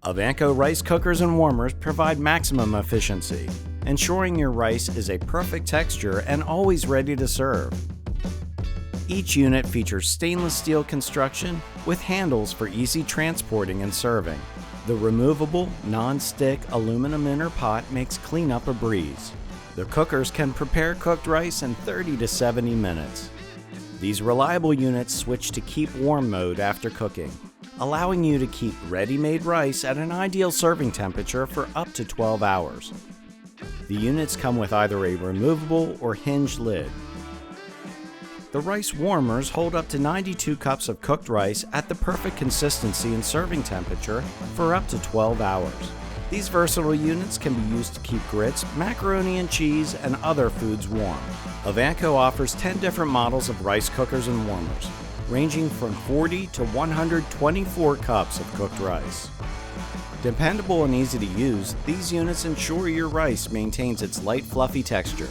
Avantco rice cookers and warmers provide maximum efficiency, ensuring your rice is a perfect texture and always ready to serve. Each unit features stainless steel construction with handles for easy transporting and serving. The removable, non-stick aluminum inner pot makes cleanup a breeze. The cookers can prepare cooked rice in 30 to 70 minutes. These reliable units switch to keep warm mode after cooking, allowing you to keep ready-made rice at an ideal serving temperature for up to 12 hours. The units come with either a removable or hinged lid. The rice warmers hold up to 92 cups of cooked rice at the perfect consistency and serving temperature for up to 12 hours. These versatile units can be used to keep grits, macaroni and cheese, and other foods warm. Avantco offers 10 different models of rice cookers and warmers, ranging from 40 to 124 cups of cooked rice. Dependable and easy to use, these units ensure your rice maintains its light, fluffy texture.